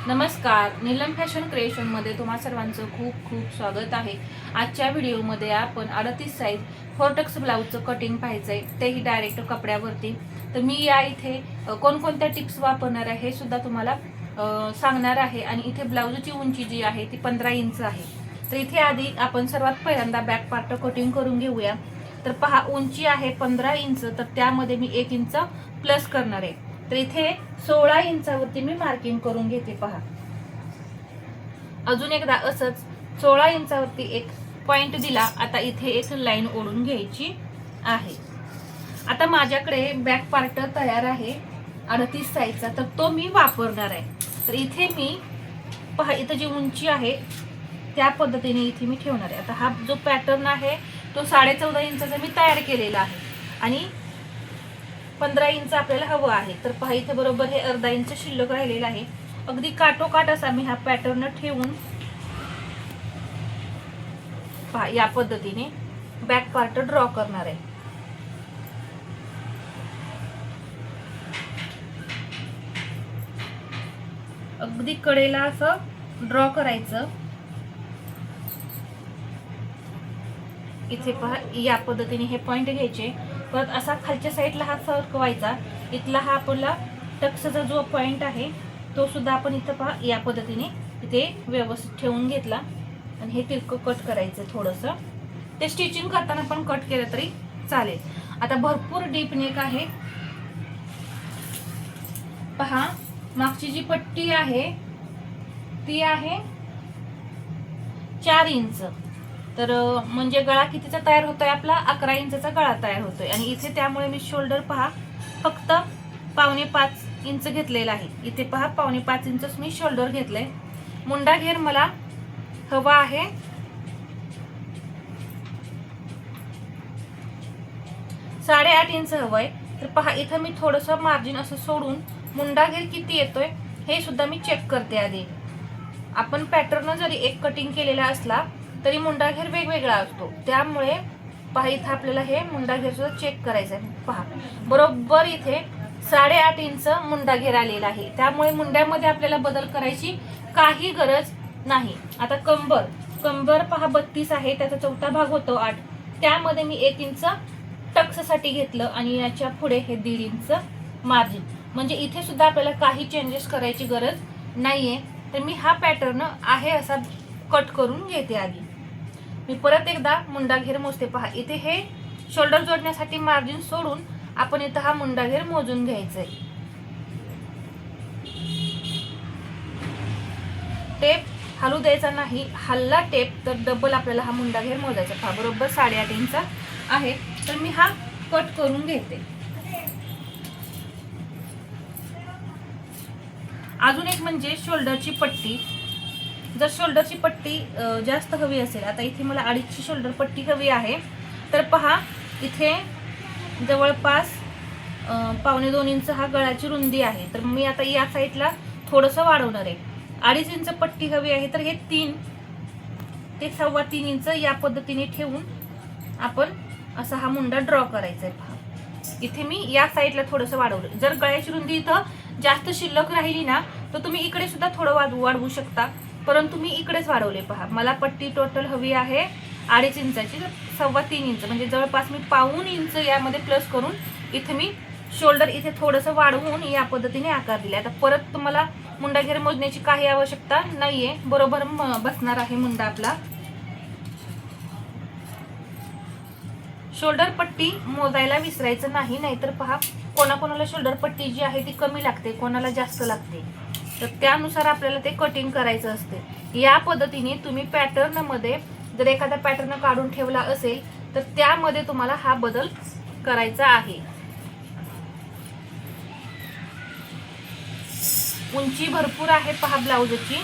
नमस्कार, नीलम फॅशन क्रिएशनमध्ये तुम्हा सर्वांचं खूप खूप स्वागत आहे। आजच्या व्हिडिओमध्ये आपण 38 साईज फोरटक्स ब्लाऊजचं कटिंग पाहायचं आहे, तेही डायरेक्ट कपड्यावरती। तर मी या इथे कोणकोणत्या टिप्स वापरणार आहे हे सुद्धा तुम्हाला सांगणार आहे। आणि इथे ब्लाऊजची उंची जी आहे ती 15 इंच आहे। तर इथे आधी आपण सर्वात पहिल्यांदा बॅक पार्ट कटिंग करून घेऊया। तर पहा, उंची आहे 15 इंच, तर त्यामध्ये मी 1 इंच प्लस करणार आहे। तर इथे 16 इंचावरती मी मार्किंग करून घेते। पहा, अजून एकदा असंच 16 इंचावरती एक पॉइंट दिला। आता इथे एक लाईन ओढून घ्यायची आहे। आता माझ्याकडे बॅक पार्ट तयार आहे 38 साईजचा, तर तो मी वापरणार आहे। तर इथे मी पहा, इथे जी उंची आहे त्या पद्धतीने इथे मी ठेवणार आहे। आता हा जो पॅटर्न आहे तो 14.5 इंचाचा मी तयार केलेला आहे आणि 15 इंच आपल्याला हवं आहे। तर पहा, इथे बरोबर हे अर्धा इंच शिल्लक राहिलेला आहे। अगदी काटोकाट असा मी हा पॅटर्न ठेवून पहा या पद्धतीने बॅक पार्ट ड्रॉ करणार आहे। अगदी कडेला असं ड्रॉ करायचं। इथे पहा, या पद्धतीने हे पॉइंट घ्यायचे। परत असा खालच्या साईडला हा सरकवायचा। इथला हा आपला टक्सचा जो पॉइंट आहे तो सुद्धा आपण इथं पहा या पद्धतीने इथे व्यवस्थित ठेवून घेतला आणि हे तिरकं कट करायचं थोडंसं। ते स्टिचिंग करताना पण कट केलं तरी चालेल। आता भरपूर डीप नेक आहे। पहा, मागची जी पट्टी आहे ती आहे 4 इंच। तर म्हणजे गळा कितीचा तयार होतोय आपला? 11 इंचचा गळा तयार होतोय। आणि इथे त्यामुळे मी शोल्डर पहा फक्त 4.5 इंच घेतलेला आहे। इथे पहा 4.5 इंचच मी शोल्डर घेतलंय। मुंडा घेर मला हवा आहे 8.5 इंच हवंय। तर पहा, इथं मी थोडंसं मार्जिन असं सोडून मुंडा घेर किती येतोय हे सुद्धा मी चेक करते आधी। आपण पॅटर्न जरी एक कटिंग केलेला असला तरी मुंडा घेर वेगवेगळा असतो, त्यामुळे पहा इथं आपल्याला हे मुंडा घेर सुद्धा चेक करायचं आहे। पहा, बरोबर इथे 8.5 इंच मुंडा घेर आलेला आहे, त्यामुळे मुंड्यामध्ये आपल्याला बदल करायची काही गरज नाही। आता कंबर पहा 32 आहे, त्याचा चौथा भाग होतो 8, त्यामध्ये मी 1 इंच टक्ससाठी घेतलं आणि याच्या पुढे हे 1.5 इंच मार्जिन। म्हणजे इथे सुद्धा आपल्याला काही चेंजेस करायची गरज नाहीये। तर मी हा पॅटर्न आहे असा कट करून घेते आधी। मी परत एकदा मुंडा घेर मोजते। पहा, इथे हे शोल्डर जोडण्यासाठी मार्जिन सोडून आपण इथं हा मुंडा घेर मोजून घ्यायचा आहे। टेप हलू द्यायचा नाही, हल्ला टेप तर डबल आपल्याला हा मुंडा घेर मोजायचा। पहा, बरोबर 8.5 इंच आहे। तर मी हा कट करून घेते। अजून एक म्हणजे शोल्डरची पट्टी। जर शोल्डरची पट्टी जास्त हवी असेल, आता इथे मला 2.5ची शोल्डर पट्टी हवी आहे, तर पहा इथे जवळपास 1.25 इंच हा गळ्याची रुंदी आहे। तर मी आता या साईडला थोडंसं वाढवणार आहे। 2.5 इंच पट्टी हवी आहे, तर हे 3 ते 3.25 इंच या पद्धतीने ठेवून आपण असा हा मुंडा ड्रॉ करायचा आहे। पहा, इथे मी या साईडला थोडंसं वाढवलं। जर गळ्याची रुंदी इथं जास्त शिल्लक राहिली ना तर तुम्ही इकडे सुद्धा थोडं वाढवू शकता, परंतु मी इकडेच वाढवले। पहा, मला पट्टी टोटल हवी आहे 2.5 इंचाची, तर 3.25 इंच म्हणजे जवळपास मी 1.25 इंच यामध्ये प्लस करून इथे मी शोल्डर इथे थोडंसं वाढवून या पद्धतीने आकार दिला। आता परत तुम्हाला मुंडा घेर मोजण्याची काही आवश्यकता नाहीये, बरोबर बसणार आहे मुंडा आपला। शोल्डर पट्टी मोजायला विसरायचं नाही, नाहीतर पहा कोणाकोणाला शोल्डर पट्टी जी आहे ती कमी लागते, कोणाला जास्त लागते, तर त्यानुसार आपल्याला ते कटिंग करायचं असते। या पद्धतीने तुम्ही पॅटर्न मध्ये जर एखादा पॅटर्न काढून ठेवला असेल तर त्यामध्ये तुम्हाला हा बदल करायचा आहे। उंची भरपूर आहे पहा ब्लाऊजची,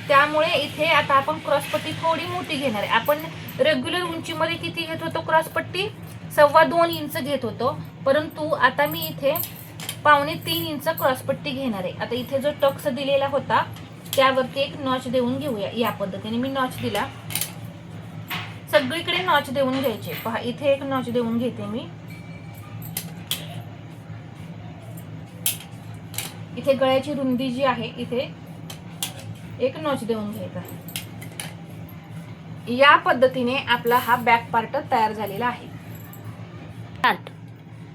त्यामुळे इथे आता आपण क्रॉस पट्टी थोडी मोठी घेणार आहे। आपण रेग्युलर उंचीमध्ये किती घेत होतो क्रॉस पट्टी? 2.25 इंच घेत होतो, परंतु आता मी इथे 2.25 इंच क्रॉस पट्टी घेणार आहे। आता इथे जो टक्स दिलेला होता त्यावरती एक नॉच देऊन घेऊया। या पद्धतीने मी नॉच दिला, सगळीकडे नॉच देऊन घ्यायचे। पहा, इथे एक नॉच देऊन घेते मी। इथे गळ्याची रुंदी जी आहे इथे एक नॉच देऊन घ्यायचा. या पद्धतीने आपला हा बॅक पार्ट तयार झालेला आहे.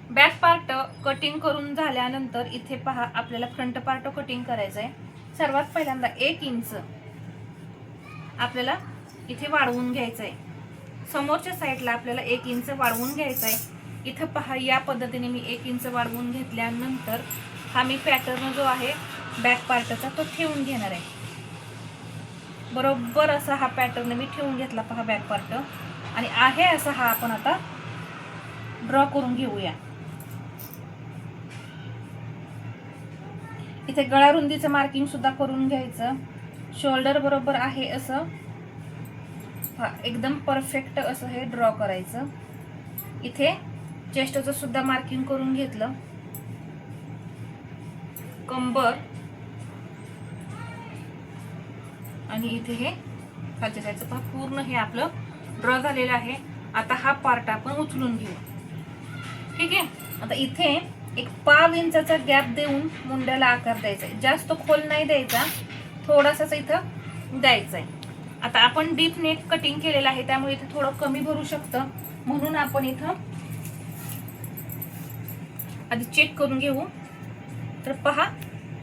बॅक पार्ट कटिंग करून झाल्यानंतर इथे पहा आपल्याला फ्रंट पार्ट कटिंग करायचं आहे. सर्वात पहिल्यांदा 1 इंच आपल्याला इथे वाढवून घ्यायचं आहे. समोरच्या साईडला आपल्याला 1 इंच वाढवून घ्यायचं आहे. इथं पहा या पद्धतीने मी 1 इंच वाढवून घेतल्यानंतर हा मी पॅटर्न जो आहे बॅक पार्टचा तो ठेवून घेणार आहे. बरोबर असा हा पॅटर्न मी ठेवून घेतला पहा बॅक पार्ट. आणि आहे असा हा आपण आता ड्रॉ करून घेऊया. इथे गळा रुंदीचं मार्किंग सुद्धा करून घ्यायचं. शोल्डर बरोबर आहे असं एकदम परफेक्ट असं हे ड्रॉ करायचं. इथे चेस्टचं सुद्धा मार्किंग करून घेतलं. कंबर आणि इथे हे खालच्या साईडचं पहा पूर्ण हे आपलं ड्रॉ झालेलं आहे. आता हा पार्ट आपण उचलून घेऊ. ठीक आहे. आता इथे एक पाव इंचाचा गॅप देऊन मुंड्याला आकार द्यायचा आहे. जास्त खोल नाही द्यायचा, थोडासाच इथं द्यायचा आहे. आता आपण डीप नेक कटिंग केलेलं आहे त्यामुळे इथे थोडं कमी भरू शकतं, म्हणून आपण इथं आधी चेक करून घेऊ. तर पहा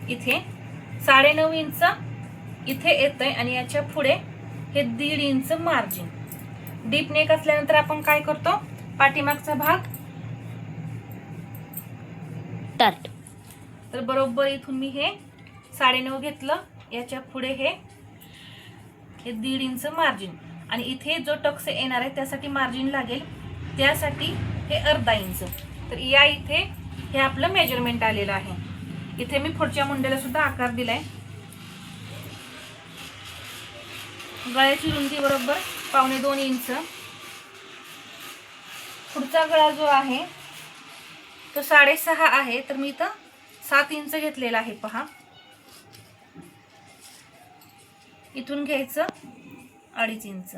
इथे 9.5 इंच इथे येतंय आणि याच्या पुढे हे 1.5 इंच मार्जिन. डीप नेक असल्यानंतर आपण काय करतो, पाठीमागचा भाग तर बरोबर इथून मी हे 9.5 घेतलं. याच्या पुढे हे 1.5 इंच मार्जिन आणि इथे जो टक्स येणार आहे त्यासाठी मार्जिन लागेल, त्यासाठी हे अर्धा इंच. तर या इथे हे आपलं मेजरमेंट आलेलं आहे. इथे मी पुढच्या मुंड्याला सुद्धा आकार दिलाय. गळ्याची रुंदी बरोबर 1.25 इंच. पुढचा गळा जो आहे तो 6.5 आहे, तर मी इथं 7 इंच घेतलेला आहे. पहा इथून घ्यायचं 2.5 इंच.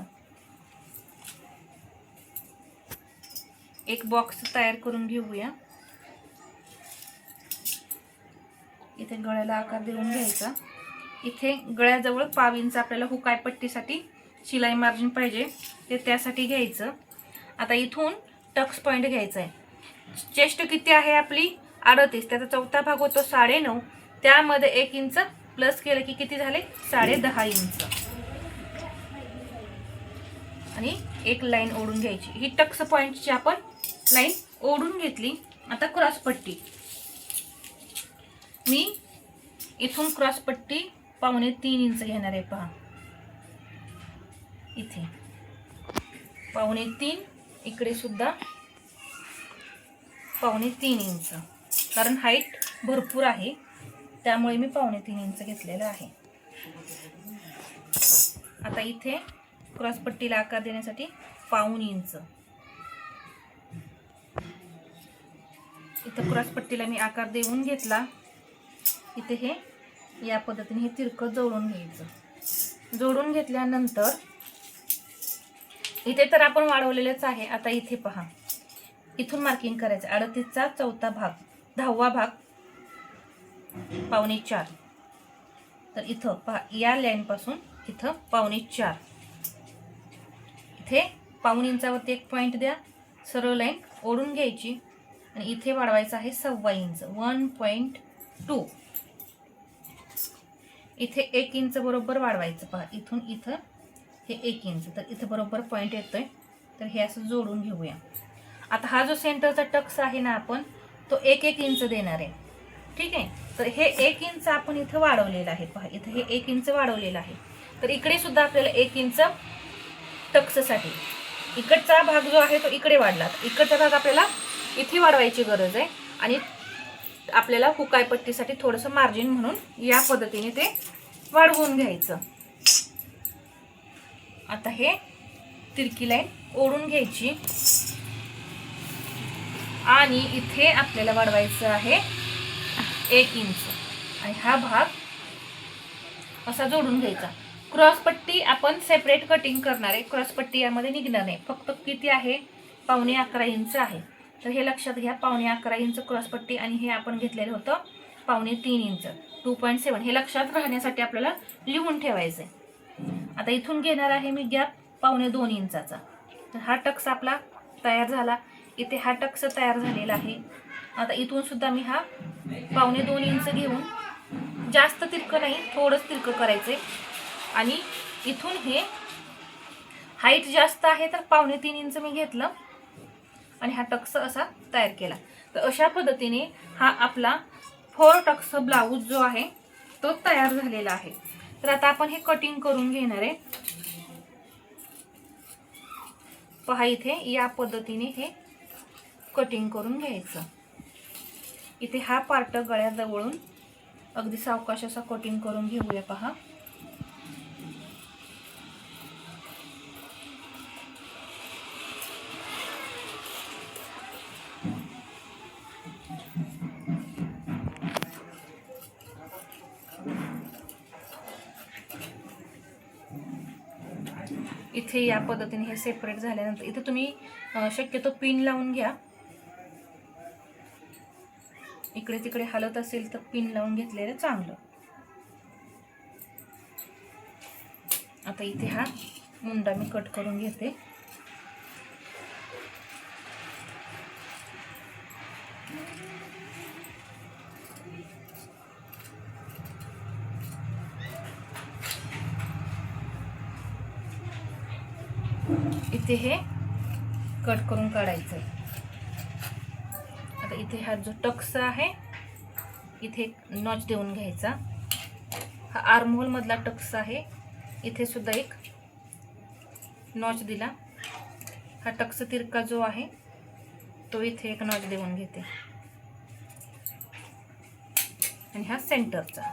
एक बॉक्स तयार करून घेऊया. इथे गळ्याला आकार देऊन घ्यायचा. इथे गळ्याजवळ 1/2 इंच आपल्याला हुकाय पट्टीसाठी शिलाई मार्जिन पाहिजे, ते त्यासाठी घ्यायचं. आता इथून टक्स पॉइंट घ्यायचा आहे. चेस्ट किती आहे आपली 38, त्याचा चौथा भाग होतो 9.5. त्यामध्ये 1 इंच प्लस केलं की किती झाले 10.5 इंच. आणि एक लाईन ओढून घ्यायची. ही टक्स पॉइंटची आपण लाईन ओढून घेतली. आता क्रॉस पट्टी मी इथून क्रॉस पट्टी 2.25 इंच घेणार आहे. पहा इथे 2.25, इकडे सुद्धा 2.25 इंच, कारण हाईट भरपूर आहे त्यामुळे मी 2.25 इंच घेतलेला आहे. आता इथे क्रॉस पट्टीला आकार देण्यासाठी 1/2 इंच. इथं क्रॉस पट्टीला मी आकार देऊन घेतला. इथे हे या पद्धतीने हे तिरकं जोडून घ्यायचं. जोडून घेतल्यानंतर इथे तर आपण वाढवलेलंच आहे. आता इथे पहा इथून मार्किंग करायचं. 38चा चौथा भाग 10वा भाग 4.25. तर इथं पहा या लाईन पासून इथं 4.25. इथे 1/2 इंचावरती एक पॉइंट द्या, सरळ लाईन ओढून घ्यायची आणि इथे वाढवायचं आहे 1.25 इंच 1.2. इथे 1 इंच बरोबर वाढवायचं. पहा इथून इथं हे 1 इंच, तर इथे बरोबर पॉइंट येतोय. तर हे असं जोडून घेऊया. आता हा जो सेंटरचा टक्स आहे ना आपण तो 1 इंच देणार आहे. ठीक आहे. तर हे 1 इंच आपण इथं वाढवलेलं आहे. पहा इथं हे 1 इंच वाढवलेलं आहे. तर इकडे सुद्धा आपल्याला 1 इंच टक्ससाठी इकडचा भाग जो आहे तो इकडे वाढला. इकडचा भाग आपल्याला इथे वाढवायची गरज आहे आणि आपल्याला हुकाय पट्टीसाठी थोडंसं मार्जिन म्हणून या पद्धतीने ते वाढवून घ्यायचं. आता हे तिरकी लाईन ओढून घ्यायची आणि इथे आपल्याला वाढवायचं आहे 1 इंच आणि हा भाग असा जोडून घ्यायचा. क्रॉस पट्टी आपण सेपरेट कटिंग करणार आहे. क्रॉस पट्टी यामध्ये निघणार नाही. फक्त किती आहे 11.25 इंच आहे. तर हे लक्षात घ्या. 11.25 इंच क्रॉस पट्टी आणि हे आपण घेतलेलं होतं 3.25 इंच 2.7 हे लक्षात राहण्यासाठी आपल्याला लिहून ठेवायचं आहे. आता इथून घेणार आहे मी गॅप 2.25 इंचाचा. तर हा टक्स आपला तयार झाला. इथे हा टक्स तयार झालेला आहे. आता इथून सुद्धा मी हा 2.25 इंच घेऊन, जास्त तिरकं नाही, थोडंच तिरकं करायचंय. आणि इथून हे हाईट जास्त आहे तर 3.25 इंच मी घेतलं आणि हा टक्स असा तयार केला. तर अशा पद्धतीने हा आपला 4 टक्स ब्लाऊज जो आहे तो तयार झालेला आहे. तर आता आपण हे कटिंग करून घेणार आहे. पहा इथे या पद्धतीने हे कटिंग करून घ्यायचं. इथे हा पार्ट गळ्याजवळून अगदी सावकाश असा कटिंग करून घेऊया. पहा इथे या पद्धतीने हे सेपरेट झाल्यानंतर इथे तुम्ही शक्यतो पिन लावून घ्या. इकडे तिकडे हलत असेल तर पिन लावून घेतलेलं चांगलं. आता इथे हा मुंडा मी कट करून घेते. इथे हे कट करून काढायचं. आता इथे हा जो टक्स आहे इथे नॉच देऊन घ्यायचा. हा आर्महोल मधला टक्स आहे. इथे सुद्धा एक नॉच दिला. हा टक्स तिरका जो आहे तो इथे एक नॉच देऊन घेते आणि हा सेंटरचा.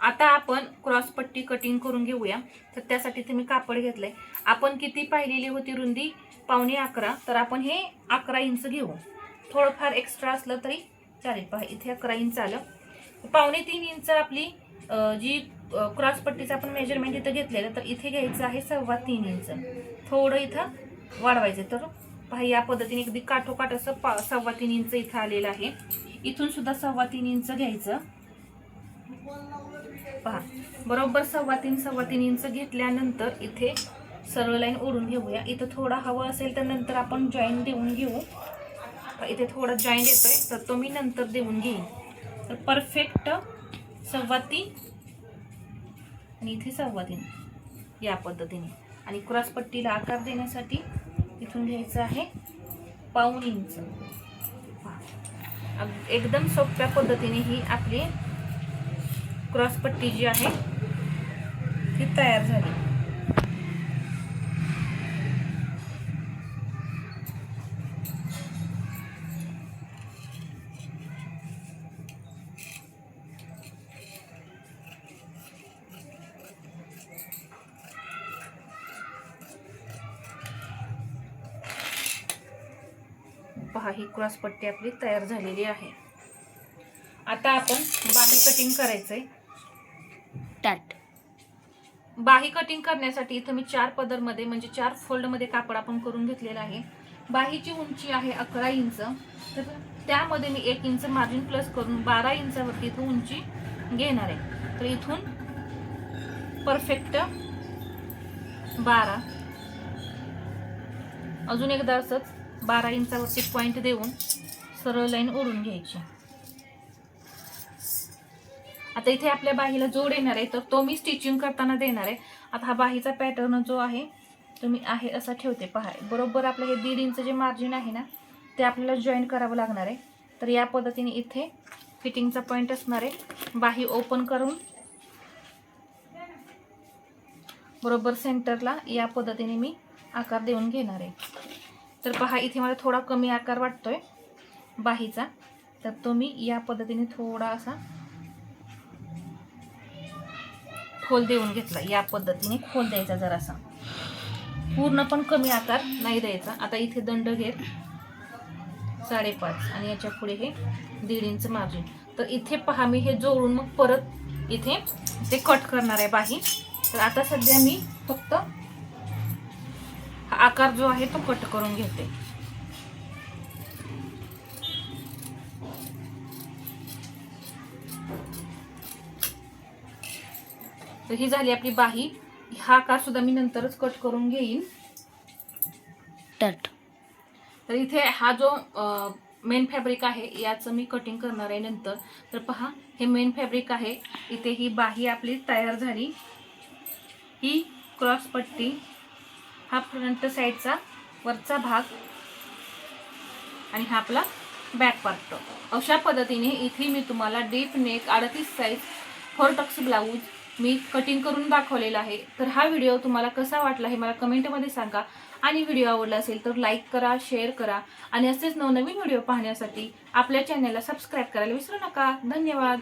आता आपण क्रॉस पट्टी कटिंग करून घेऊया. तर त्यासाठी इथे मी कापड घेतलंय. आपण किती पाहिलेली होती रुंदी 11.25, तर आपण हे 11 इंच घेऊ. थोडंफार एक्स्ट्रा असलं तरी चालेल. पहा इथे 11 इंच आलं. 2.25 इंच आपली जी क्रॉस पट्टीचं आपण मेजरमेंट इथं घेतलेलं, तर इथे घ्यायचं आहे 3.25 इंच. थोडं इथं वाढवायचं. तर पहा या पद्धतीने अगदी काठोकाठ असं 3.25 इंच इथं आलेलं आहे. इथून सुद्धा 3.25 इंच घ्यायचं. पहा बरोबर 3.25 इंच घेतल्यानंतर इथे सरळ लाईन ओढून घेऊया. इथं थोडा हवा असेल तर नंतर आपण जॉईंट देऊन घेऊ. इथे थोडा जॉईंट येतोय तर तो मी नंतर देऊन घेईन. तर परफेक्ट 3.25 आणि इथे 3.25 या पद्धतीने. आणि क्रॉस पट्टीला आकार देण्यासाठी इथून घ्यायचं आहे 1.25 इंच. एकदम सोप्या पद्धतीने ही आपली क्रॉस पट्टी जी आहे ती तयार झाली. पहा ही क्रॉस पट्टी आपली तयार झालेली आहे. आता आपण बाही कटिंग करायचंय. बाही कटिंग करण्यासाठी इथं मी 4 पदर मध्ये म्हणजे 4 फोल्ड मध्ये कापड आपण करून घेतलेला आहे. बाहीची उंची आहे 11 इंच. तर त्यामध्ये मी 1 इंच मार्जिन प्लस करून 12 इंचावरती इथं उंची घेणार आहे. तर इथून परफेक्ट 12, अजून एकदा असंच 12 इंचावरती पॉइंट देऊन सरळ लाईन ओढून घ्यायची. आता इथे आपल्या बाहीला जोड येणार आहे तर तो मी स्टिचिंग करताना देणार आहे. आता हा बाहीचा पॅटर्न जो आहे तो मी आहे असा ठेवते. पहा बरोबर आपलं हे 1.5 इंच जे मार्जिन आहे ना ते आपल्याला जॉईन करावं लागणार आहे. तर या पद्धतीने इथे फिटिंगचा पॉइंट असणार आहे. बाही ओपन करून बरोबर सेंटरला या पद्धतीने मी आकार देऊन घेणार आहे. तर पहा इथे मला थोडा कमी आकार वाटतोय बाहीचा, तर तो मी या पद्धतीने थोडा असा खोल देऊन घेतला. या पद्धतीने खोल द्यायचा जरासा, पूर्ण पण कमी आकार नाही द्यायचा. आता इथे दंड घेत 5.5 आणि याच्या पुढे हे 1.5 इंच मार्जिन. तर इथे पहा मी हे जोडून मग परत इथे ते कट करणार आहे बाही. तर आता सध्या मी फक्त आकार जो आहे तो कट करून घेते. तर ही झाली आपली बाही. हा आकार सुद्धा मी नंतरच कट करून घेईन. तर इथे हा जो मेन फॅब्रिक आहे याचं मी कटिंग करणार आहे नंतर. तर पहा, हे मेन फॅब्रिक आहे. इथे ही बाही आपली तयार झाली. ही क्रॉस पट्टी, हा फ्रंट साईडचा वरचा भाग आणि हा आपला बॅक पार्ट. अशा पद्धतीने इथे मी तुम्हाला deep neck 38 size 4 tucks blouse मी कटिंग करून दाखवलेला आहे. तर हा व्हिडिओ तुम्हाला कसा वाटला हे मला कमेंटमध्ये सांगा. आणि व्हिडिओ आवडला असेल तर लाईक करा, शेअर करा आणि असेच नवनवीन व्हिडिओ पाहण्यासाठी आपल्या चॅनलला सबस्क्राईब करायला विसरू नका. धन्यवाद.